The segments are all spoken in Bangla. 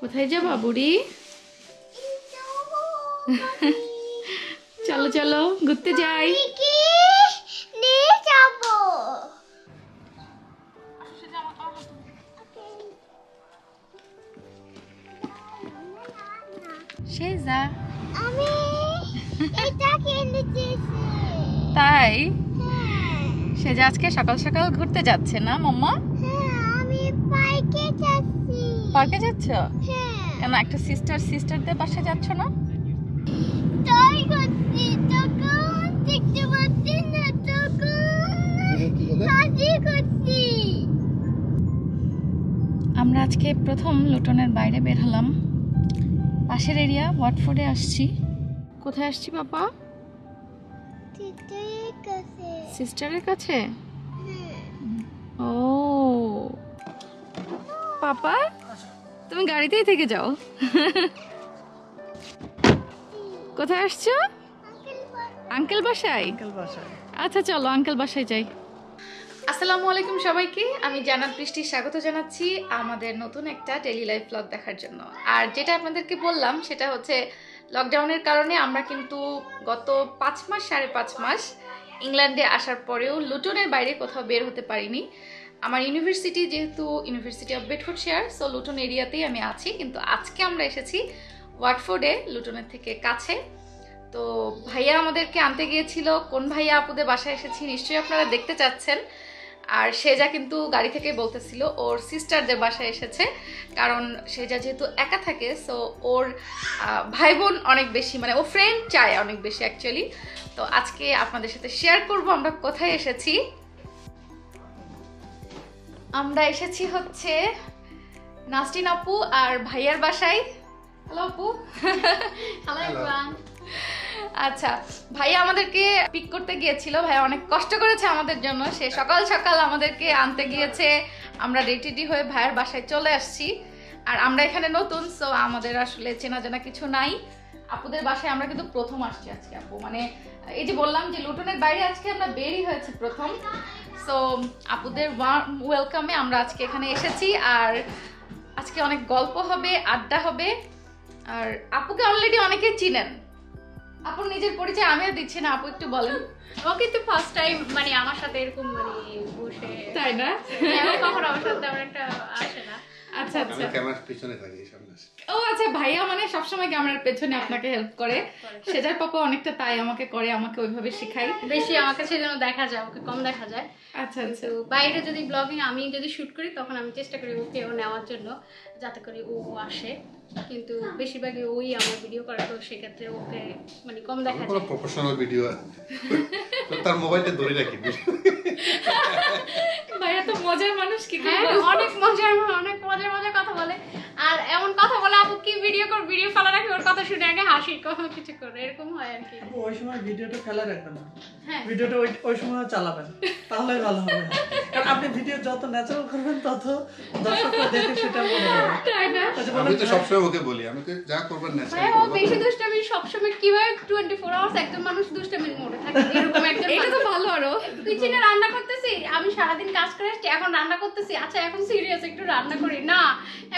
কোথায় যাবা বুড়ি? চলো চলো ঘুরতে যাই। সেজা আমি এটা কিনেছি। তাই সেজা আজকে সকাল সকাল ঘুরতে যাচ্ছে না মাম্মা? হ্যাঁ, আমি পার্কে যাচ্ছি। পার্কে যাচ্ছ? হ্যাঁ। কেন একটা সিস্টারদের বাসায় যাচ্ছ না? তাই করছি, তখন দেখতে পাচ্ছি না, তখন হাসি করছি। আমরা আজকে প্রথম লুটনের বাইরে বের হলাম। পাশের এরিয়া ওয়াটফোর্ডে আসছি। কোথায় আসছি বাবা? সিস্টারের কাছে। ও পাপা, তুমি গাড়িতেই থেকে যাও। কোথায় আসছো? আঙ্কেল বাসায়। আচ্ছা চলো আঙ্কেল বাসায় যাই। আসসালামু আলাইকুম সবাইকে, আমি জান্নাত বৃষ্টি স্বাগত জানাচ্ছি আমাদের নতুন একটা ডেইলি লাইফ ব্লগ দেখার জন্য। আর যেটা আপনাদেরকে বললাম সেটা হচ্ছে লকডাউনের কারণে আমরা কিন্তু গত 5 মাস 5.5 মাস ইংল্যান্ডে আসার পরেও লুটনের বাইরে কোথাও বের হতে পারিনি। আমার ইউনিভার্সিটি যেহেতু university of Bedfordshire, so Luton এরিয়াতেই আমি আছি, কিন্তু আজকে আমরা এসেছি ওয়াটফোর্ডে, লুটনের থেকে কাছে। তো ভাইয়া আমাদেরকে আনতে গিয়েছিল। কোন ভাইয়া আপুদের বাসায় এসেছি নিশ্চয়ই আপনারা দেখতে চাচ্ছেন। আর সেজা কিন্তু গাড়ি থেকে বলতেছিল ওর সিস্টারদের বাসায় এসেছে, কারণ সেজা যেহেতু একা থাকে, সো ওর ভাই বোন অনেক বেশি, মানে ও ফ্রেন্ড চায় অনেক বেশি অ্যাকচুয়ালি। তো আজকে আপনাদের সাথে শেয়ার করব আমরা কোথায় এসেছি। আমরা এসেছি হচ্ছে নাসরিন আপু আর ভাইয়ার বাসায়। হ্যালো আপু। Hello everyone. আচ্ছা, ভাইয়া আমাদেরকে পিক করতে গিয়েছিল। ভাইয়া অনেক কষ্ট করেছে আমাদের জন্য, সে সকাল সকাল আমাদেরকে আনতে গিয়েছে। আমরা রেডি হয়ে ভাইয়ের বাসায় চলে আসছি। আর আমরা এখানে নতুন, সো আমাদের আসলে চেনা জানা কিছু নাই। আপুদের বাসায় আমরা কিন্তু প্রথম আসছি আজকে আপু, মানে এই যে বললাম যে লুটনের বাইরে আজকে আমরা বেরই হয়েছে প্রথম। সো আপুদের ওয়েলকামে আমরা আজকে এখানে এসেছি। আর আজকে অনেক গল্প হবে, আড্ডা হবে। আর আপুকে অলরেডি অনেকে চিনেন। আপুর নিজের পরিচয় আমিও দিচ্ছি না, আপু একটু বলেন। ও কিন্তু ফার্স্ট টাইম মানে আমার সাথে এরকম মানে বসে, তাই না? কখনো আমার সাথে তেমন একটা আসে না। আচ্ছা আচ্ছা, আমি ক্যামেরার পিছনে থাকি, সামনে আসি। ও আচ্ছা, ভাইয়া মানে সবসময় ক্যামেরার পেছনে আপনাকে হেল্প করে। সেজার পাপা অনেকটা তাই আমাকে করে, আমাকে ওইভাবে শেখাই। বেশি আমাকে সেজন্য দেখা যায়, ওকে কম দেখা যায়। আচ্ছা আচ্ছা, তো বাইরে যদি ব্লগিং আমি যদি শুট করি তখন আমি চেষ্টা করি ওকে ও নেওয়ার জন্য, যাতে করে ও আসে। কিন্তু বেশিরভাগই ওই আমার ভিডিও করে, তো সেক্ষেত্রে ওকে মানে কম দেখা যায়। প্রফেশনাল ভিডিও তার মোবাইলটা ধরে রাখি। ভাইয়া তো মজার মানুষ, কি হ্যাঁ, অনেক মজার কথা বলে। আর এমন কথা বলে আপু কি ভিডিও ফেলা রাখি, ওর কথা শুনে আগে হাসি, কোনো কিছু করে এরকম হয় আর কি। ওই সময় ভিডিওটা ফেলা রাখবেন না, হ্যাঁ, ভিডিওটা ওই সময় চালাবেন, তাহলে ভালো হবে। কারণ আপনি ভিডিও যত ন্যাচারাল করবেন তত দর্শকরা দেখে সেটা মনে হবে। তাই না? আমি তো সবসময় ওকে বলি, আমি তো যা করবেন না হ্যাঁ, ও বেশি দুষ্টামি সবসময় কিভাবে 24 আওয়ার্স একজন মানুষ দুষ্টামির মোডে থাকে, এরকম একজন। এটা তো ভালো। আরো কিচেনে রান্না করতেছি, আমি সারাদিন কাজ করে আসছি, এখন রান্না করতেছি, আচ্ছা এখন সিরিয়াস একটু রান্না করি না,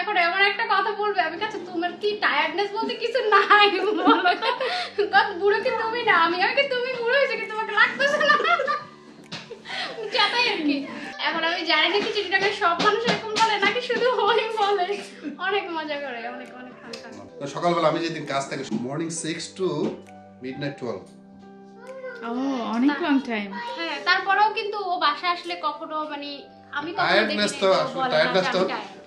এখন এমন একটা কথা বলবে, আমি কাছে তোমার কি টায়ার্ডনেস বলতে কিছু নাই বলো, তখন বুড়ো কি তুমি না আমি কি তুমি বুড়ো হয়েছে কি তোমাকে লাগতেছে না, যাতাই আর কি। এখন আমি জানি না খিচুড়িটাকে সব মানুষ এরকম বলে নাকি শুধু ওই বলে। অনেক মজা করে, অনেক অনেক খান। সকালবেলা আমি যেদিন কাজ থাকে মর্নিং 6 to midnight 12। ও অনেক লং টাইম। হ্যাঁ, তারপরেও কিন্তু ও বাসায় আসলে কখনো মানে আমি টায়ার্ডনেস তো আসলে টায়ার্ডনেস তো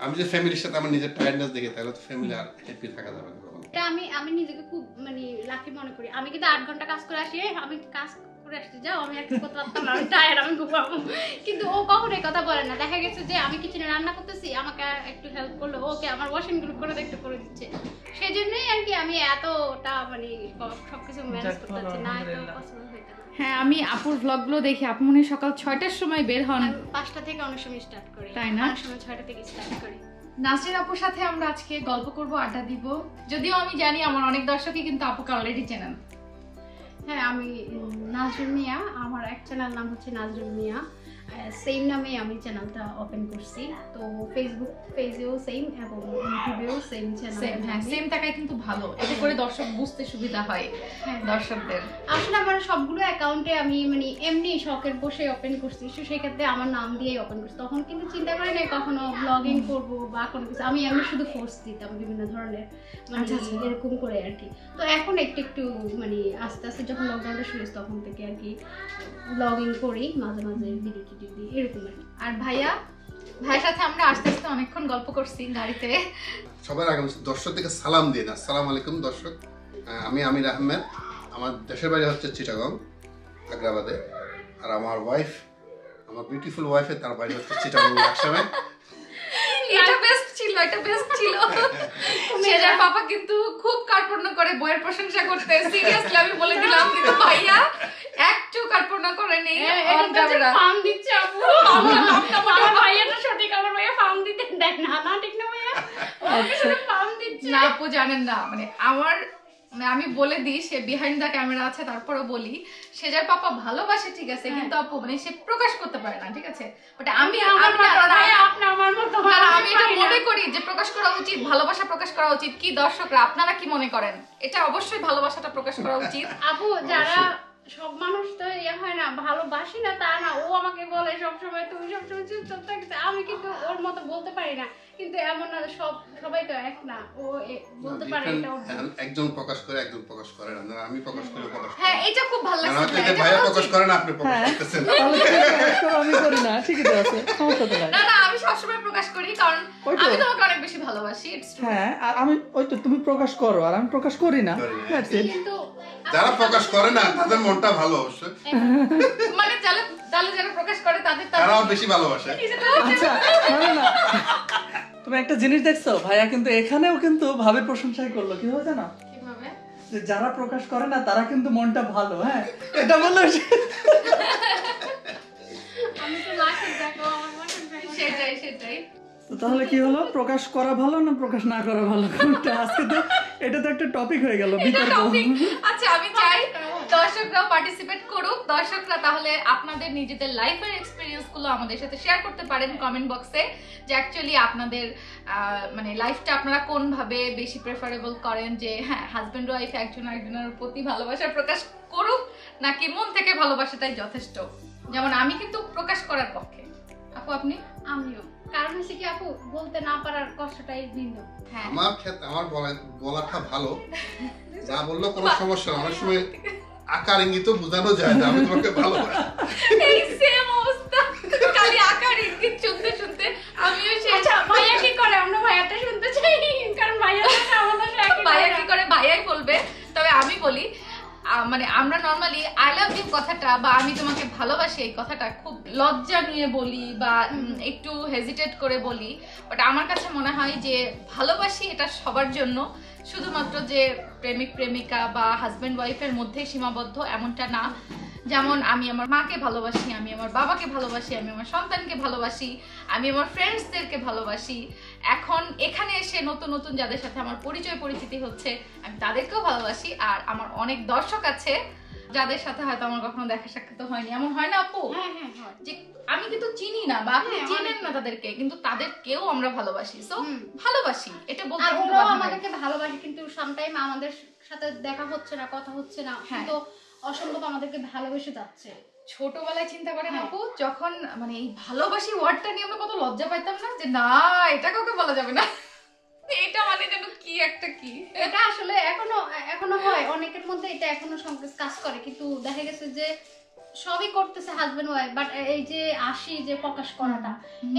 আমি যে ফ্যামিলির সাথে আমার নিজের টায়ার্ডনেস দেখি, তাহলে তো ফ্যামিলি আর হ্যাপি থাকা যাবে না। এটা আমি নিজেকে খুব মানে লাকি মনে করি। আমি কিন্তু 8 ঘন্টা কাজ করে আসি, আমি কাজ করে আসতে যাও, আমি আর করতে পারতাম না, আমি টায়ার্ড, আমি ঘুমাবো। কিন্তু ও কখনো এই কথা বলে না। দেখা গেছে যে আমি কিচেনে রান্না করতেছি, আমাকে একটু হেল্প করলো, ওকে আমার ওয়াশিং গুলো করে দেখতে করে দিচ্ছে। সেই জন্যই আর কি আমি এতটা মানে সবকিছু ম্যানেজ করতে পারছি না, এত পছন্দ হইতো না। হ্যাঁ, আমি আপুর ব্লগগুলো দেখি। আপু মনে হয় সকাল 6টার সময় বের হন। 5টা থেকে অনেক সময় স্টার্ট করি, তাই না? অনেক সময় 6টা থেকে স্টার্ট করি। নাসরিন আপুর সাথে আমরা আজকে গল্প করব, আড্ডা দিব। যদিও আমি জানি আমার অনেক দর্শকই কিন্তু আপুকে অলরেডি চেনেন। হ্যাঁ, আমি নাজরুল মিয়া, আমার এক চ্যানেল নাম হচ্ছে নাজরুল মিয়া। সেম নামে আমি চ্যানেলটা ওপেন করছি। তো ফেসবুক পেজেও সেম এবং ইউটিউবেও সেম চ্যানেল। হ্যাঁ সেম টাকায় কিন্তু ভালো, এতে করে দর্শক বুঝতে সুবিধা হয় দর্শকদের। আসলে আমার সবগুলো অ্যাকাউন্টে আমি মানে এমনি শখের বসে ওপেন করছি, তো সেক্ষেত্রে আমার নাম দিয়েই ওপেন করছি। তখন কিন্তু চিন্তা করি নাই কখনো ব্লগিং করব বা কোনো কিছু, আমি এমনি শুধু পোস্ট দিতাম বিভিন্ন ধরনের মানে এরকম করে আর কি। তো এখন একটু একটু মানে আস্তে আস্তে যখন লকডাউনটা শুরু হয়েছে তখন থেকে আর কি ব্লগিং করি, মাঝে মাঝে ভিডিও টিডিও দিই এরকম আর কি। আর ভাইয়ের সাথে আমরা আস্তে আস্তে অনেকক্ষণ গল্প করছি গাড়িতে। সবার আগে দর্শকদেরকে সালাম দিন। আসসালামু আলাইকুম দর্শক, আমি আমির আহমেদ। আমার দেশের বাড়ি হচ্ছে চিটাগং আগ্রাবাদে। আর আমার ওয়াইফ, আমার বিউটিফুল ওয়াইফে, তার বাড়ি হচ্ছে চিটাগং লাকসামে। এটা বেস্ট ছিল, এটা বেস্ট ছিল। সেজার পাপা কিন্তু খুব কার্পণ্য করে বইয়ের প্রশংসা করতে, সিরিয়াসলি আমি বলে দিলাম, কিন্তু ভাইয়া একটু কার্পণ্য করে নেই। ফার্ম দিচ্ছে আপু, আমার ভাইয়াটা সঠিক, আমার ভাইয়া ফার্ম দিতে দেয় না। না ঠিক না ভাইয়া? ফার্ম দিচ্ছে না আপু জানেন না, মানে আমি বলে দিই, সে বিহাইন্ড দ্য ক্যামেরা আছে, তারপরে বলি সেজার পাপা ভালোবাসে ঠিক আছে, কিন্তু আপু মানে সে প্রকাশ করতে পারে না, ঠিক আছে? বাট আমি এটা মনে করি যে প্রকাশ করা উচিত, ভালোবাসা প্রকাশ করা উচিত। কি দর্শকরা আপনারা কি মনে করেন? এটা অবশ্যই ভালোবাসাটা প্রকাশ করা উচিত। আপু যারা সব মানুষ তো ইয়ে হয় না, ভালোবাসি না তা না। ও আমাকে বলে সবসময় তুমি সবসময় চুপচাপ থাকতে, আমি কিন্তু ওর মতো বলতে পারি না। কিন্তু এমন না সবাই তো এক না, ও বলতে পারে এটা একজন প্রকাশ করে, একজন প্রকাশ করে না। আমি প্রকাশ করে প্রকাশ করি। হ্যাঁ এটা খুব ভালো লাগছে। এটা ভাইয়া প্রকাশ করে না, আপনি প্রকাশ করতেছেন। আমি করি না, ঠিকই তো আছে, সমস্যা তো নাই। না না আমি সবসময় প্রকাশ করি, কারণ আমি তোমাকে অনেক বেশি ভালোবাসি। হ্যাঁ, আর আমি ওই তো তুমি প্রকাশ করো আর আমি প্রকাশ করি না। That's it. কিন্তু যারা প্রকাশ করে না তাদের মনটা ভালো অবশ্যই, মানে যারা প্রকাশ করে তারাও বেশি ভালোবাসে। আচ্ছা, না না, তুমি একটা জিনিস দেখছো, ভাইয়া কিন্তু এখানেও কিন্তু ভাবের প্রশংসাই করলো। কি হয়েছে না, কিভাবে যে যারা প্রকাশ করে না তারা কিন্তু মনটা ভালো। হ্যাঁ, এটা বললো। আমি তো লাখে দেখো আমার মনে সেটাই। তো তাহলে কি হলো, প্রকাশ করা ভালো না প্রকাশ না করা ভালো? কোনটা? আজকে তো এটা তো একটা টপিক হয়ে গেল, বিতর্ক। আচ্ছা আমি চাই দর্শকরাও পার্টিসিপেট করুক। দর্শকরা তাহলে আপনাদের নিজেদের লাইফের এক্সপেরিয়েন্স গুলো আমাদের সাথে শেয়ার করতে পারেন কমেন্ট বক্সে, যে অ্যাকচুয়ালি আপনাদের মানে লাইফটা আপনারা কোন ভাবে বেশি প্রেফারেবল করেন, যে হ্যাঁ হাজবেন্ড ওয়াইফ একজন আরেকজনের প্রতি ভালোবাসা প্রকাশ করুক, নাকি মন থেকে ভালোবাসাটাই যথেষ্ট। যেমন আমি কিন্তু প্রকাশ করার পক্ষে। আপু আপনি? আমিও, কারণ হচ্ছে কি আপু বলতে না পারার কষ্টটাই ভিন্ন। হ্যাঁ আমার ক্ষেত্রে আমার বলাটা ভালো, না বললেও কোনো সমস্যা না। অনেক সময় আকার ইঙ্গিতও বোঝানো যায় যে আমি তোমাকে ভালোবাসি। এই সেম অবস্থা, খালি আকার ইঙ্গিত শুনতে আমিও আচ্ছা ভাইয়া কি করে? আমরা ভাইয়াটা শুনতে চাই, কারণ ভাইয়া আমাদের ভাইয়া কি করে ভাইয়াই বলবে। তবে আমি বলি, মানে আমরা নরমালি আই লাভ ইউ কথাটা বা আমি তোমাকে ভালোবাসি এই কথাটা খুব লজ্জা নিয়ে বলি বা একটু হেজিটেট করে বলি। বাট আমার কাছে মনে হয় যে ভালোবাসি এটা সবার জন্য, শুধুমাত্র যে প্রেমিক প্রেমিকা বা হাজব্যান্ড ওয়াইফের মধ্যেই সীমাবদ্ধ এমনটা না। যেমন আমি আমার মাকে ভালোবাসি, আমি আমার বাবাকে ভালোবাসি, আমি আমার সন্তানকে ভালোবাসি, আমি আমার ফ্রেন্ডসদেরকে ভালোবাসি। এখন এখানে এসে নতুন নতুন যাদের সাথে আমার পরিচয় পরিচিতি হচ্ছে আমি তাদেরকেও ভালোবাসি। আর আমার অনেক দর্শক আছে যাদের সাথে হয়তো আমার কখনো দেখা সাক্ষাৎ হয়নি, এমন হয় না আপু? হ্যাঁ হ্যাঁ হয়। যে আমি কিন্তু চিনি না বা আপনি চেনেন না তাদেরকে, কিন্তু তাদেরকেও আমরা ভালোবাসি। সো ভালোবাসি এটা বলতে আর ওরাও আমাদেরকে ভালোবাসে, কিন্তু সামটাইম আমাদের সাথে দেখা হচ্ছে না, কথা হচ্ছে না, কিন্তু অসম্ভব আমাদেরকে ভালোবেসে যাচ্ছে। ছোটবেলায় চিন্তা করেন আপু, যখন মানে এই ভালোবাসি ওয়ার্ডটা নিয়ে আমরা কত লজ্জা পাইতাম না, যে না এটা কাউকে বলা যাবে না, এটা মানে যেন কি একটা কি। এটা আসলে এখনো হয় অনেকের মধ্যে, এটা এখনো সংকোচ কাজ করে। কিন্তু দেখা গেছে যে সবই করতেছে হাজবেন্ড ওয়াইফ, বাট এই যে যে প্রকাশ করাটা,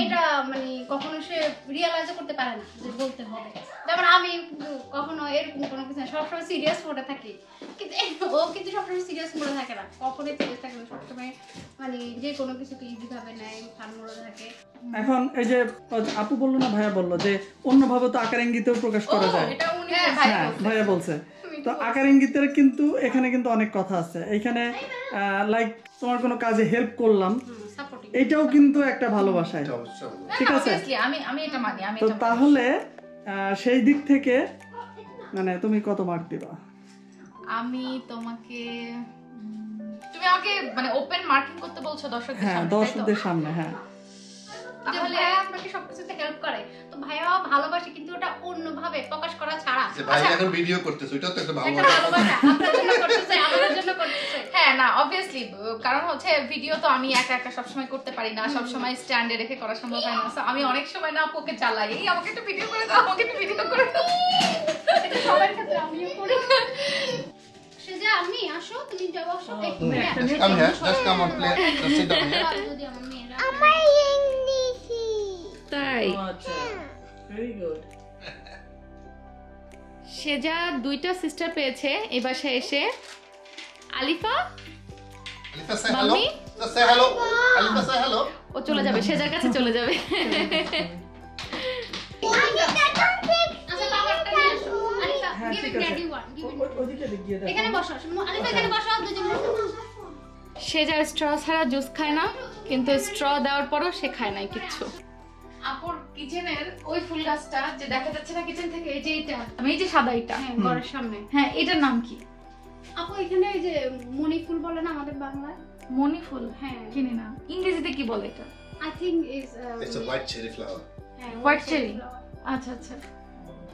এটা মানে কখনো সে রিয়েলাইজ করতে পারে না যে বলতে হবে। যেমন আমি কিন্তু কখনো এরকম কোনো কিছু না, সবসময় সিরিয়াস মোডে থাকি, কিন্তু ও কিন্তু সবসময় সিরিয়াস মোডে থাকে না, কখনোই সিরিয়াস থাকে না, সবসময় মানে যে কোনো কিছুকে ইজি ভাবে নেয়, ফান মোডে থাকে। এখন এই যে আপু বললো না, ভাইয়া বললো যে অন্যভাবে তো আকার ইঙ্গিতেও প্রকাশ করা যায়। এটা উনি হ্যাঁ, ভাইয়া বলছে। তো আকার ইঙ্গিতের কিন্তু এখানে কিন্তু অনেক কথা আছে। এখানে লাইক তোমার কোনো কাজে হেল্প করলাম, এটাও কিন্তু একটা ভালোবাসায়, ঠিক আছে? আমি এটা মানি। আমি তো তাহলে সেই দিক থেকে মানে তুমি কত মার্ক দিবা? আমি তোমাকে, তুমি আমাকে মানে ওপেন মার্কিং করতে বলছো দর্শকদের হ্যাঁ সামনে, তাই তো? দর্শকদের সামনে, হ্যাঁ। যে ভাইয়া আপনাকে সবকিছুতে হেল্প করে, তো ভাইয়া ভালোবাসে কিন্তু ওটা অন্যভাবে প্রকাশ করা ছাড়া। যে ভাই এখন ভিডিও করতেছে, ওইটাও তো একটা একটা ভালোবাসা। ভালোবাসা আপনার জন্য করতেছে, আমাদের জন্য করতেছে। হ্যাঁ না অবভিয়াসলি, কারণ হচ্ছে ভিডিও তো আমি একা একা সবসময় করতে পারি না, সবসময় স্ট্যান্ডে রেখে করা সম্ভব হয় না। So আমি অনেক সময় না আপুকে চালাই, এই আমাকে একটু ভিডিও করে দাও, আমাকে একটু ভিডিও করে দাও। এটা সবার ক্ষেত্রে আমিও করি। সে যে আমি আসো, তুমি যাও, আসো একটু ভাইয়া। Come here, just come on, play, just sit down here. যদি আমার মেয়েরা আমার ইংলিশি তাই আচ্ছা, ভেরি গুড। সেজা 2টা সিস্টার পেয়েছে এই বাসায় এসে। Alifa Alifa, say hello. Mommy? Just say hello. Alifa, say hello. ও চলে যাবে, সেজার কাছে চলে যাবে। আচ্ছা বাবারটা নিয়ে আসো। আলিফা, হ্যাঁ, give ঠিক it আছে। daddy one, give it. ওদিকে গিয়ে দেখো। এখানে বসো, আলিফা এখানে বসো, দুজন বসো। সেজা স্ট্র ছাড়া জুস খায় না, কিন্তু স্ট্র দেওয়ার পরও সে খায় নাই কিচ্ছু। আপুর কিচেনের ওই ফুল গাছটা যে দেখা যাচ্ছে না কিচেন থেকে, এই যে এটা, আমি এই যে সাদা এটা, হ্যাঁ, ঘরের সামনে। হ্যাঁ এটার নাম কি? আপু এখানে এই যে মনি ফুল বলে না আমাদের বাংলায়? মনি ফুল? হ্যাঁ, চিনি না, ইংরেজিতে কি বলে এটা? I think is It's a white cherry flower. White cherry. আচ্ছা আচ্ছা,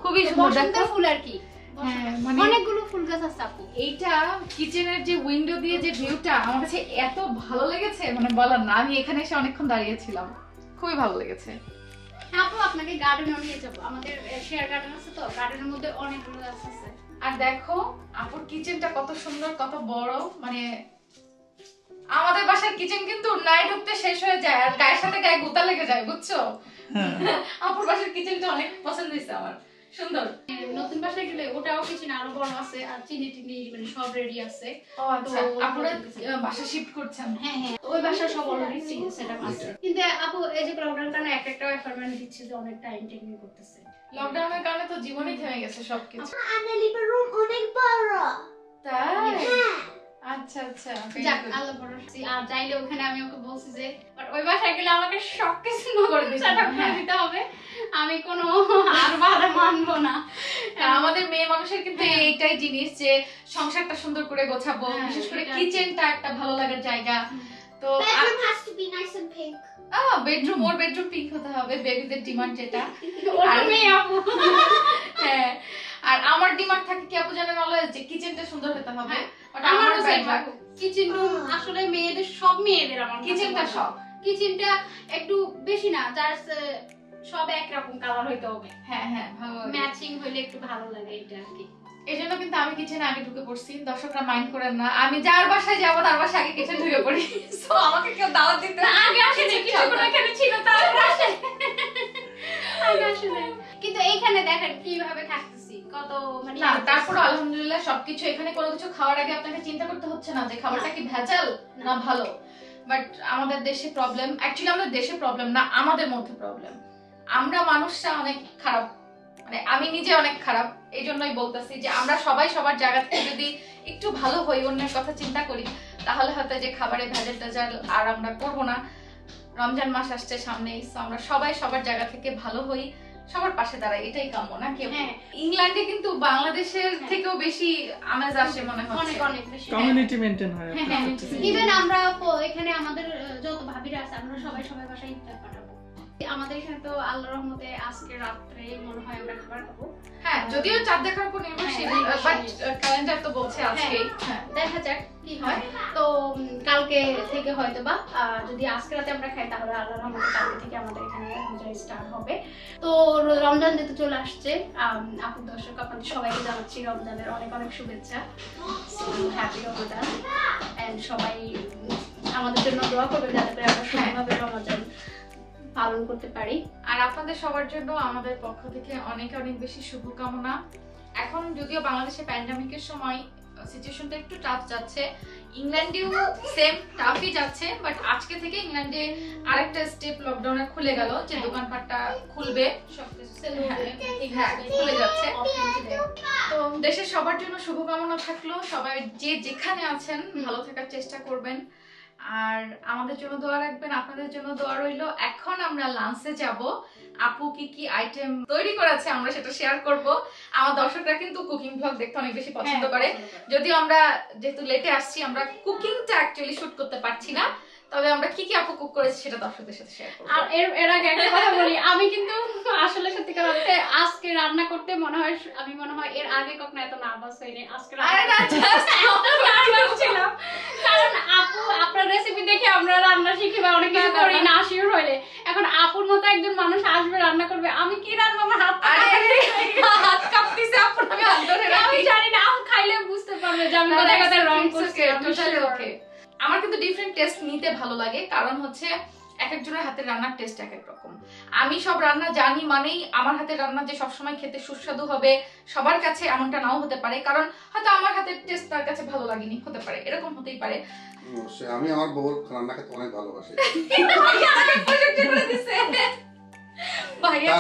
খুবই সুন্দর। বসন্ত দেখো ফুল আর কি। হ্যাঁ, মানে অনেকগুলো ফুল গাছ আছে আপু। এইটা কিচেনের যে উইন্ডো দিয়ে যে ভিউটা আমার কাছে এত ভালো লেগেছে, মানে বলার না। আমি এখানে এসে অনেকক্ষণ দাঁড়িয়েছিলাম, খুবই ভালো লেগেছে। হ্যাঁ আপু, আপনাকে গার্ডেনে নিয়ে যাবো। আমাদের শেয়ার গার্ডেন আছে, তো গার্ডেনের মধ্যে অনেকগুলো গাছ আছে। আর দেখো আপুর কিচেনটা কত সুন্দর, কত বড়। মানে আমাদের বাসার কিচেন কিন্তু নাই ঢুকতে শেষ হয়ে যায়, আর গায়ের সাথে গায়ে গুতা লেগে যায়, বুঝছো? আপুর বাসার কিচেনটা অনেক পছন্দ হয়েছে আমার, সুন্দর। নতুন বাসায় গেলে ওটাও কিছু না, আরো বড় আছে, আর চিনি টিনি মানে সব রেডি আছে। ও আচ্ছা, আপুরা বাসা শিফট করছেন? হ্যাঁ হ্যাঁ, ওই বাসা সব অলরেডি সেটআপ আছে। কিন্তু আপু এই যে লকডাউন কারণে একটা অ্যাপার্টমেন্ট দিচ্ছে, যে অনেক টাইম টেকিং করতেছে। লকডাউনের কারণে তো জীবনই থেমে গেছে সবকিছু। আনালিবার রুম অনেক বড়। তাই? আচ্ছা আচ্ছা, যাক, আল্লাহ ভরসা। আর চাইলে ওখানে আমি ওকে বলছি যে বাট ওই বাসায় গেলে আমাকে সবকিছু করে দিতে হবে, আমি কোনো আর বাধা মানবো না। আমাদের মেয়ে মানুষের কিন্তু এইটাই জিনিস যে সংসারটা সুন্দর করে গোছাবো, হ্যাঁ, বিশেষ করে সেটা। কিচেনটা একটা ভালো লাগার জায়গা। তো Bedroom has to be nice and pink. Bedroom, or bedroom pink হতে হবে, বেবিদের ডিমান্ড যেটা। ওটা মেয়ে আপু। হ্যাঁ, আর আমার ডিমান্ড থাকে কি আপু জানেন অলওয়েজ, যে কিচেনটা সুন্দর হতে হবে। ওটা আমার আমারও ব্যাড same লাগ। আপু। কিচেন রুম আসলে মেয়েদের, সব মেয়েদের আমার কিচেনটা সব। কিচেনটা একটু বেশি না, জাস্ট সব একরকম কালার হইতে হবে, হ্যাঁ হ্যাঁ, ভালো লাগে। ম্যাচিং হইলে একটু ভালো লাগে, এটা আর কি। এই জন্য কিন্তু আমি কিচেনে আগে ঢুকে পড়ছি, দর্শকরা মাইন্ড করেন না। আমি যার বাসায় যাবো তার বাসায় আগে কিচেন ঢুকে পড়ি। সো আমাকে কেউ দাওয়াত দিতে না, আগে আসেনি, কিছুক্ষণ এখানে ছিল, তারপর আসে। আগে আসে নাই। কিন্তু এইখানে দেখেন কিভাবে থাকতেছি, কত মানে না, তারপর আলহামদুলিল্লাহ সবকিছু এখানে কোনো কিছু খাওয়ার আগে আপনাকে চিন্তা করতে হচ্ছে না যে খাবারটা কি ভেজাল না ভালো। বাট আমাদের দেশে প্রবলেম, অ্যাকচুয়ালি আমাদের দেশে প্রবলেম না, আমাদের মধ্যে প্রবলেম। আমরা মানুষরা অনেক খারাপ, মানে আমি নিজে অনেক খারাপ। এই জন্যই বলতেছি যে আমরা সবাই সবার জায়গা থেকে যদি একটু ভালো হই, অন্যের কথা চিন্তা করি, তাহলে হয়তো যে খাবারে ভেজাল টেজাল আর আমরা করবো না। রমজান মাস আসছে সামনেই, সো আমরা সবাই সবার জায়গা থেকে ভালো হই, সবার পাশে দাঁড়াই, এটাই কাম্য না কেউ। হ্যাঁ। ইংল্যান্ডে কিন্তু বাংলাদেশের থেকেও বেশি আমেজ আসে মনে অনেক হচ্ছে। অনেক বেশি। কমিউনিটি মেইনটেইন হয়। হ্যাঁ, ইভেন আমরা এখানে আমাদের যত ভাবিরা আছে, আমরা সবাই সবাই বাসায় ইফতার পাঠাবো। আমাদের এখানে তো আল্লাহর রহমতে আজকে রাত্রে মনে হয় আমরা খাবার খাবো। হ্যাঁ, যদিও চাঁদ দেখার উপর নির্ভরশীল, বাট ক্যালেন্ডার তো বলছে আজকে। হ্যাঁ, দেখা যাক কি হয়। তো কালকে থেকে হয়তো বা যদি আজকে রাতে আমরা খাই, তাহলে আল্লাহর রহমতে কালকে থেকে আমাদের এখানে রোজা স্টার্ট হবে। তো রমজান যেহেতু চলে আসছে, আপু দর্শক আপনাদের সবাইকে জানাচ্ছি রমজানের অনেক অনেক শুভেচ্ছা। হ্যাপি রমজান। এন্ড সবাই আমাদের জন্য দোয়া করবেন যাতে করে আমরা সুন্দরভাবে রমজান পালন করতে পারি। আর আপনাদের সবার জন্য আমাদের পক্ষ থেকে অনেক অনেক বেশি শুভকামনা। এখন যদিও বাংলাদেশে প্যান্ডামিকের সময় সিচুয়েশনটা একটু টাফ যাচ্ছে, ইংল্যান্ডেও সেম টাফই যাচ্ছে, বাট আজকে থেকে ইংল্যান্ডে আরেকটা স্টেপ লকডাউনে খুলে গেল, যে দোকানপাটটা খুলবে, সবকিছু হ্যাঁ খুলে যাচ্ছে। তো দেশের সবার জন্য শুভকামনা থাকলো, সবাই যে যেখানে আছেন ভালো থাকার চেষ্টা করবেন, আর আমাদের জন্য দোয়া রাখবেন, আপনাদের জন্য দোয়া রইলো। এখন আমরা লাঞ্চে যাব, আপু কি কি আইটেম তৈরি করেছে আমরা সেটা শেয়ার করব। আমার দর্শকরা কিন্তু কুকিং ব্লগ দেখতে অনেক বেশি পছন্দ করে। যদিও আমরা যেহেতু লেটে আসছি, আমরা কুকিংটা অ্যাকচুয়ালি শুট করতে পারছি না, তবে আমরা কি কি আপু কুক করেছি সেটা দর্শকদের সাথে শেয়ার করব। আর এর আগে একটা কথা বলি, আমি কিন্তু আসলে সত্যিকার অর্থে আজকে রান্না করতে মনে হয় এর আগে কখনো এত নার্ভাস হইনি। আজকে ছিলাম কারণ আপু আপনার রেসিপি দেখে আমরা রান্না শিখি বা অনেক কিছু করি না শিওর হইলে। এখন আপুর মতো একজন মানুষ আসবে রান্না করবে, আমি কি রান্না, আমার হাত কাঁপতেছে। আপু আমি জানি না, আপু খাইলে বুঝতে পারবে যে আমি কোথায় কোথায় রং করছি। আমার কিন্তু ডিফারেন্ট টেস্ট নিতে ভালো লাগে, কারণ হচ্ছে এক একজনের হাতের রান্নার টেস্ট এক এক রকম। আমি সব রান্না জানি মানেই আমার হাতের রান্না যে সবসময় খেতে সুস্বাদু হবে সবার কাছে এমনটা নাও হতে পারে, কারণ হয়তো আমার হাতের টেস্ট তার কাছে ভালো লাগেনি, হতে পারে, এরকম হতেই পারে। আমি আমার বউর রান্না খেতে অনেক ভালোবাসি। ভাইয়া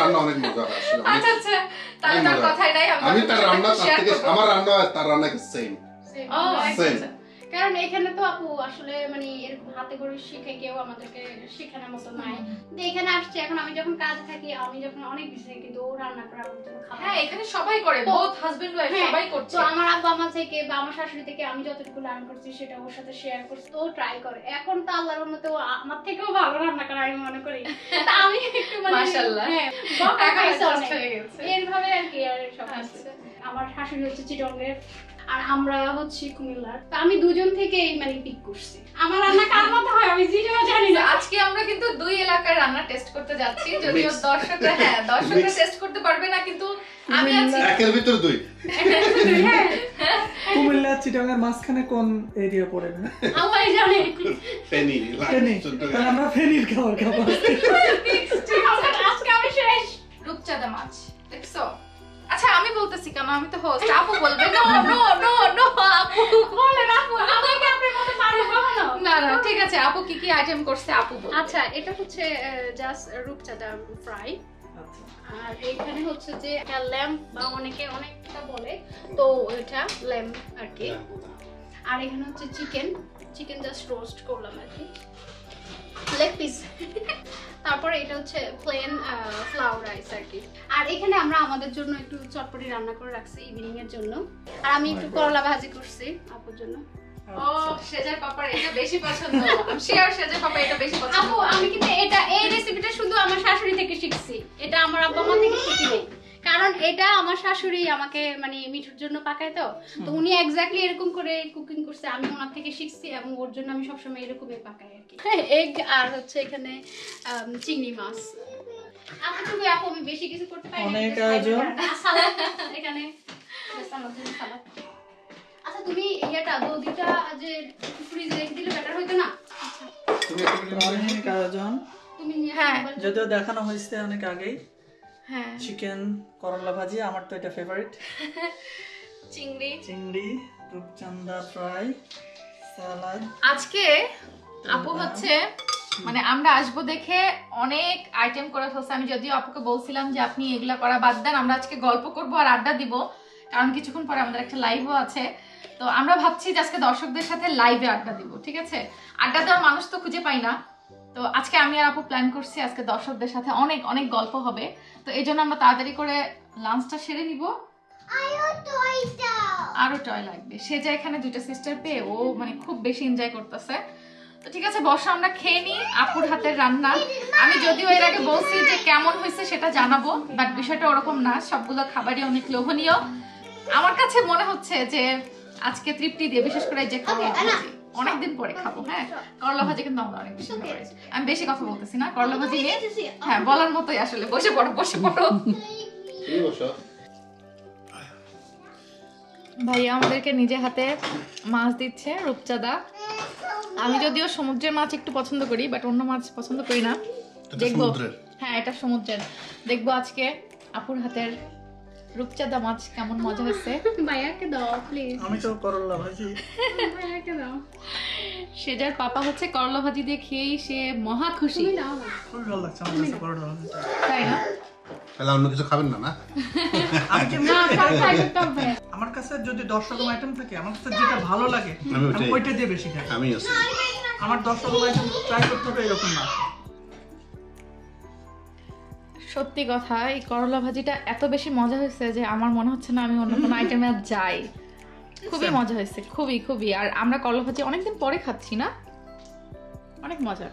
রান্না অনেক মজা হয়। আচ্ছা আচ্ছা, তাহলে তার কথাই নাই, আমি তার রান্না থেকে আমার রান্না তার রান্না সেম। কারণ এখানে তো আপু আসলে মানে এরকম হাতে করে শিখে কেউ আমাদেরকে শেখানোর মতো নাই। এখানে আসছে, এখন আমি যখন কাজে থাকি, আমি যখন অনেক বেশি কিন্তু ও রান্না করে আমার জন্য খাবার। হ্যাঁ, এখানে সবাই করে, বোথ হাজবেন্ড ওয়াইফ সবাই করছে। তো আমার আব্বা আমা থেকে বা আমার শাশুড়ি থেকে আমি যতটুকু লার্ন করছি সেটা ওর সাথে শেয়ার করছি, তো ট্রাই করে। এখন তো আল্লাহর রহমতে ও আমার থেকেও ভালো রান্না করে আমি মনে করি। তা আমি একটু মানে মাশাআল্লাহ, হ্যাঁ বকা খাইছে অনেক এইভাবে আর কি। আর সব আমার শাশুড়ি হচ্ছে চিটংয়ের আর আমরা হচ্ছে কুমিল্লার, তো আমি দুজন থেকে মানে পিক করছি। আমার রান্না কার মতো হয় আমি জিনিসও জানি না। আজকে আমরা কিন্তু দুই এলাকার রান্না টেস্ট করতে যাচ্ছি, যদিও দর্শকরা টেস্ট করতে পারবে না, কিন্তু আমি আছি একের ভিতর দুই। কুমিল্লা চিটাগাঙ্গের মাঝখানে কোন এরিয়া পড়ে না? আল্লাহ জানে। ফেনী। তাহলে আমরা ফেনীর খাবার খাবো আজকে আমি শেষ। রূপচাঁদা মাছ দেখছো? আচ্ছা আমি বলতেছি কেন, আমি তো হোস্ট, আপু বলবে। নো নো নো নো, আপু বলেন আপু, আমাকে আপনি বলতে পারবেন কখনো? না না, ঠিক আছে, আপু কি কি আইটেম করছে আপু বলবে। আচ্ছা, এটা হচ্ছে জাস্ট রূপচাঁদা ফ্রাই। আর এইখানে হচ্ছে যে একটা ল্যাম্প বা অনেকে অনেকটা বলে, তো এটা ল্যাম্প আর কি। আর এখানে হচ্ছে চিকেন জাস্ট রোস্ট করলাম আর কি, লেগ পিস। তারপরে এটা হচ্ছে প্লেন ফ্লাওয়ার রাইস আর কি। আর এখানে আমরা আমাদের জন্য একটু চটপটি রান্না করে রাখছি ইভিনিং এর জন্য। আর আমি একটু করলা ভাজি করছি আপুর জন্য। ও সেজার পাপার এটা বেশি পছন্দ, আমি শেয়ার সেজার পাপা এটা বেশি পছন্দ। আপু আমি কিন্তু এই রেসিপিটা শুধু আমার শাশুড়ি থেকে শিখছি, এটা আমার আব্বা মা থেকে শিখি নাই। কারণ এটা আমার শাশুড়ি আমাকে মানে মিঠুর জন্য পাকায়, তো উনি এক্স্যাক্টলি এরকম করে কুকিং করছে, আমি ওনার থেকে শিখছি এবং ওর জন্য আমি সবসময় এরকমই পাকাই আর কি। এগ আর হচ্ছে এখানে চিংড়ি মাছ। আপু আমি বেশি কিছু করতে পারি না, অনেক আয়োজন। সালাদ এখানে আমার জন্য সালাদ। আচ্ছা তুমি এটা দধিটা যে ফ্রিজে রেখে দিলে বেটার হইতো না? অনেক আয়োজন, তুমি হ্যাঁ যদিও দেখানো হয়েছে অনেক আগেই। হ্যাঁ, চিকেন, করলা ভাজি, আমার তো এটা ফেভারিট। চিংড়ি, রূপচাঁদা ফ্রাই, সালাদ। আজকে আপু হচ্ছে মানে আমরা আসবো দেখে অনেক আইটেম করে ফেলছে। আমি যদিও আপুকে বলছিলাম যে আপনি এগুলা করা বাদ দেন, আমরা আজকে গল্প করবো আর আড্ডা দিব, কারণ কিছুক্ষণ পরে আমাদের একটা লাইভও আছে। তো আমরা ভাবছি যে আজকে দর্শকদের সাথে লাইভে আড্ডা দিব, ঠিক আছে? আড্ডা দেওয়ার মানুষ তো খুঁজে পাই না, তো আজকে আমি আর আপু প্ল্যান করছি আজকে দর্শকদের সাথে অনেক অনেক গল্প হবে। তো এই জন্য আমরা তাড়াতাড়ি করে লাঞ্চটা সেরে নিব। আরো টয় লাগবে, সে যে এখানে দুইটা সিস্টার পেয়ে ও মানে খুব বেশি এনজয় করতেছে। তো ঠিক আছে, বসো আমরা খেয়ে নিই আপুর হাতের রান্না। আমি যদিও এর আগে বলছি যে কেমন হয়েছে সেটা জানাবো, বাট বিষয়টা ওরকম না, সবগুলো খাবারই অনেক লোভনীয়। আমার কাছে মনে হচ্ছে যে আজকে তৃপ্তি দিয়ে, বিশেষ করে যে করলা ভাজি অনেকদিন পরে খাবো। হ্যাঁ, করলা ভাজি কিন্তু আমরা অনেক বেশি খাই। আমি বেশি কথা বলতেছি না, করলা ভাজি নিয়ে হ্যাঁ বলার মতোই আসলে। বসে পড়ো বসে পড়ো। ভাইয়া আমাদেরকে নিজে হাতে মাছ দিচ্ছে, রূপচাঁদা। আমি যদিও সমুদ্রের মাছ একটু পছন্দ করি, বাট অন্য মাছ পছন্দ করি না। দেখবো, হ্যাঁ এটা সমুদ্রের। দেখবো আজকে আপুর হাতের রূপচাঁদা মাছ কেমন মজা হয়েছে। ভাইয়াকে দাও প্লিজ। আমি তো করলা ভাজি। ভাইয়াকে দাও। সেজার পাপা হচ্ছে করলা ভাজি দিয়ে খেয়েই সে মহা খুশি। খুবই ভালো লাগছে আমার কাছে করলা ভাজিটা। তাই না? তাহলে অন্য কিছু খাবেন না? না আমি কেমন না সব ট্রাই করতে হবে। আমার কাছে যদি 10 রকম আইটেম থাকে, আমার কাছে যেটা ভালো লাগে আমি ওইটা দিয়ে বেশি খাই। আমি আছি, আমার 10 রকম আইটেম ট্রাই করতে হবে এরকম না। সত্যি কথা, এই করলা ভাজিটা এত বেশি মজা হয়েছে যে আমার মনে হচ্ছে না আমি অন্য কোনো আইটেমে আর যাই। খুবই মজা হয়েছে, খুবই খুবই। আর আমরা করলা ভাজি অনেকদিন পরে খাচ্ছি না, অনেক মজা।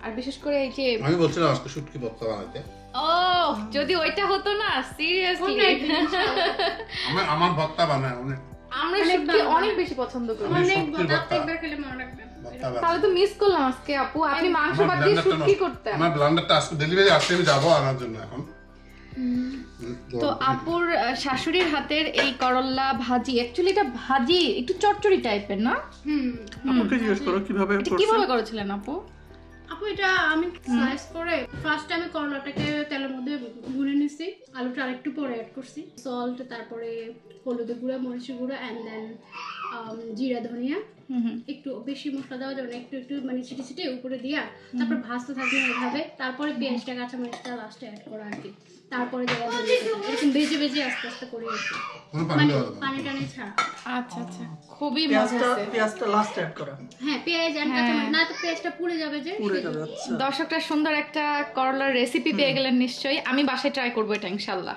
আর বিশেষ করে এই যে আমি বলছিলাম আজকে শুটকি ভর্তা বানাতে। ও যদি ওইটা হতো না, সিরিয়াসলি আমার ভর্তা বানায় অনেক, আমরা শুটকি অনেক বেশি পছন্দ করি। অনেক ভর্তা একবার খেলে মনে রাখবেন। ভর্তা বানায়। তাহলে তো মিস করলাম আজকে আপু, আপনি মাংস বাদ দিয়ে শুটকি করতেন। আমার ব্লেন্ডারটা আজকে ডেলিভারি আসছে, আমি যাবো আনার জন্য এখন। তো আপুর শাশুড়ির হাতের এই করলা ভাজি, অ্যাকচুয়ালি এটা ভাজি একটু চটচড়ি টাইপের না? আপুকে জিজ্ঞেস করো কিভাবে এটা করছে। কিভাবে করেছিলেন আপু? আপু এটা আমি স্লাইস করে ফার্স্টে আমি করলাটাকে তেলের মধ্যে ভুনে নিছি, আলুটা আরেকটু পরে অ্যাড করছি, সল্ট, তারপরে হলুদের গুঁড়া, মরিচের গুঁড়া, অ্যান্ড দেন জিরা, ধনিয়া, একটু বেশি মশলা দেওয়া যাবে না, একটু একটু মানে ছিটে ছিটে উপরে দিয়া তারপর ভাজতে থাকবে এইভাবে। তারপরে পেঁয়াজটা, কাঁচা মরিচটা লাস্টে অ্যাড করা আর কি। তারপরে দেওয়া যাবে এরকম ভেজে ভেজে আস্তে আস্তে করে একটু কোনো পানি মানে দেওয়া যাবে না। পানি টানি ছাড়া। আচ্ছা আচ্ছা, খুবই মজা হয়েছে। পেঁয়াজটা লাস্ট অ্যাড করা, হ্যাঁ, পেঁয়াজ আর কাঁচা মরিচ, না তো পেঁয়াজটা পুড়ে যাবে যে। পুড়ে যাবে। আচ্ছা, দর্শকরা সুন্দর একটা করলার রেসিপি পেয়ে গেলেন নিশ্চয়ই। আমি বাসায় ট্রাই করবো এটা ইনশাল্লাহ।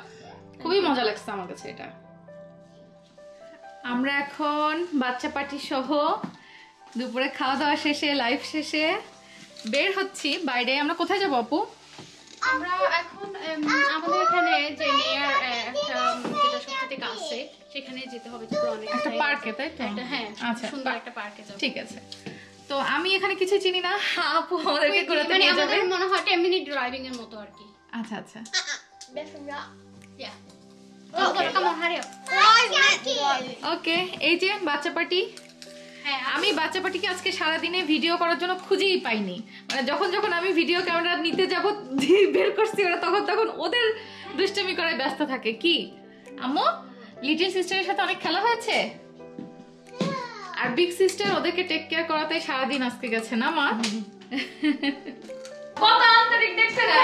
খুবই মজা লাগছে আমার কাছে এটা। আমরা এখন বাচ্চা পার্টি সহ দুপুরে খাওয়া দাওয়া শেষে, লাইভ শেষে বের হচ্ছি বাইরে। আমরা কোথায় যাবো আপু? আমরা এখন আমাদের এখানে যে নিয়ার একটা যেটা সবথেকে কাছে সেখানে যেতে হবে, যে অনেক একটা পার্কে, তাই তো? হ্যাঁ, আচ্ছা, সুন্দর একটা পার্কে যাব। ঠিক আছে। তো আমি এখানে কিছু চিনি না, আপু আমাদেরকে ঘোরাতে মানে নিয়ে যাবে। আমাদের মনে হয় 10 মিনিট ড্রাইভিং এর মতো আর কি। আচ্ছা আচ্ছা, Yeah. Come on, hurry up. ওকে। এই যে বাচ্চা পার্টি, হ্যাঁ, আমি বাচ্চা পার্টিকে আজকে সারাদিনে ভিডিও করার জন্য খুঁজেই পাইনি। মানে যখন যখন আমি ভিডিও ক্যামেরা নিতে যাব বের করছি, ওরা তখন তখন ওদের দুষ্টামি করায় ব্যস্ত থাকে। কি আম্মু, লিটল সিস্টারের সাথে অনেক খেলা হয়েছে, আর বিগ সিস্টার ওদেরকে টেক কেয়ার করাতেই সারাদিন আজকে গেছে না মা? কত আন্তরিক দেখছে না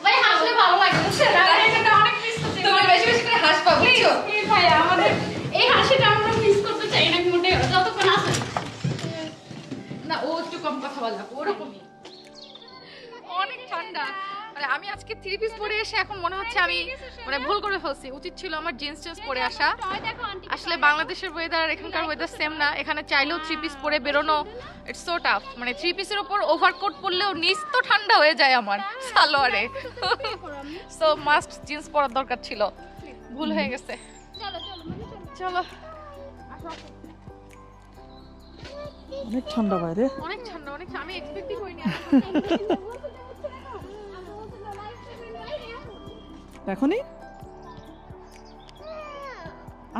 ভাই, হাসলে ভালো লাগে, বুঝছেন? এটা অনেক মিস করছি। তুমি বেশি বেশি করে হাসবা, বুঝছো? এই ভাই, আমাদের এই হাসিটা আমরা মিস করতে চাই না মোটে, যতক্ষণ আছে। না, ও একটু কম কথা বলে, ওরকমই। অনেক ঠান্ডা। মানে আমি আজকে 3 পিস পরে এসে এখন মনে হচ্ছে আমি মানে ভুল করে ফেলছি। উচিত ছিল আমার জিন্স পরে আসা। আসলে বাংলাদেশের ওয়েদার আর এখানকার ওয়েদার সেম না। এখানে চাইলেও 3 পিস পরে বেরোনো ইটস সো টাফ। মানে 3 পিসের উপর ওভারকোট পরলেও নিচ তো ঠান্ডা হয়ে যায় আমার সালোয়ারে। সো মাস্ট জিন্স পরার দরকার ছিল, ভুল হয়ে গেছে। চলো, অনেক ঠান্ডা বাইরে। অনেক ঠান্ডা, অনেক। আমি এক্সপেক্টই করিনি। এখনই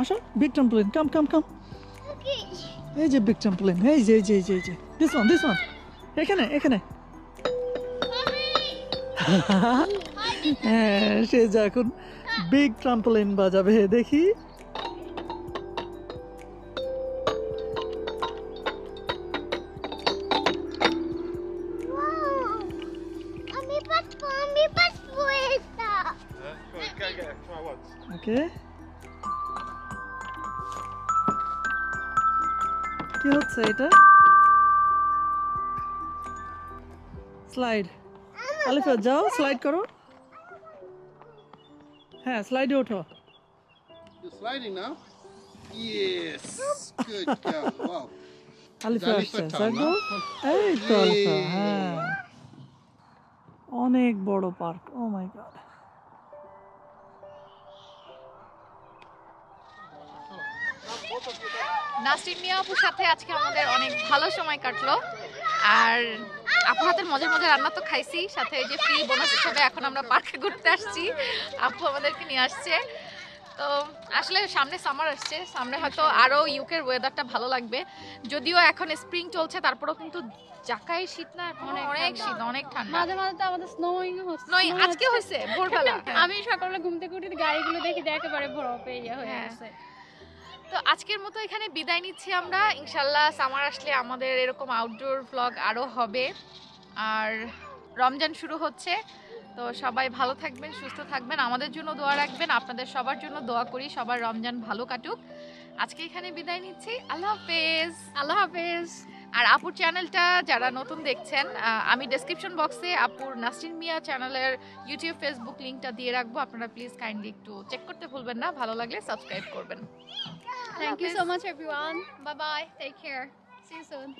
আসো, বিগ ট্রাম্পলিন, কাম কাম কাম। এই যে বিগ ট্রাম্পলিন, এই যে দিস ওয়ান এখানে এখানে। হ্যাঁ, সে যা এখন বিগ ট্রাম্পলিন বাজাবে, দেখি। ওকে, কি হচ্ছে এটা? স্লাইড। আলিফা যাও, স্লাইড করো। হ্যাঁ, স্লাইডে ওঠো। You sliding now? Yes. Good job. Wow. Alifa Alifa আসছে, টান স্লাইড না? দাও। এই তো আলিফা, হ্যাঁ। অনেক বড় পার্ক, ও মাই গড। নাসরিন মিয়া আপুর সাথে আজকে আমাদের অনেক ভালো সময় কাটলো। আর আপুর হাতের মজার মজার রান্না তো খাইছি, সাথে এই যে ফ্রি বোনাস হিসেবে এখন আমরা পার্কে ঘুরতে আসছি, আপু আমাদেরকে নিয়ে আসছে। তো আসলে সামনে সামার আসছে, সামনে হয়তো আরো ইউকের ওয়েদারটা ভালো লাগবে। যদিও এখন স্প্রিং চলছে, তারপরেও কিন্তু জাকায় শীত না, এখন অনেক শীত, অনেক ঠান্ডা। মাঝে মাঝে তো আমাদের স্নোইং হচ্ছে। নয়, আজকে হয়েছে ভোরবেলা। আমি সকালে ঘুম থেকে উঠে গাড়িগুলো দেখি যে একেবারে বরফে ইয়ে হয়ে গেছে। তো আজকের মতো এখানে বিদায় নিচ্ছি আমরা। ইনশাল্লাহ সামার আসলে আমাদের এরকম আউটডোর ভ্লগ আরো হবে। আর রমজান শুরু হচ্ছে, তো সবাই ভালো থাকবেন, সুস্থ থাকবেন, আমাদের জন্য দোয়া রাখবেন, আপনাদের সবার জন্য দোয়া করি সবার রমজান ভালো কাটুক। আজকে এখানে বিদায় নিচ্ছি। আল্লাহ হাফেজ। আল্লাহ হাফেজ। আর আপুর চ্যানেলটা যারা নতুন দেখছেন, আমি ডেসক্রিপশন বক্সে আপুর নাসরিন মিয়া চ্যানেলের ইউটিউব ফেসবুক লিঙ্কটা দিয়ে রাখবো, আপনারা প্লিজ কাইন্ডলি একটু চেক করতে ভুলবেন না, ভালো লাগলে সাবস্ক্রাইব করবেন। Thank you so much everyone. Bye bye. Take care. See you soon.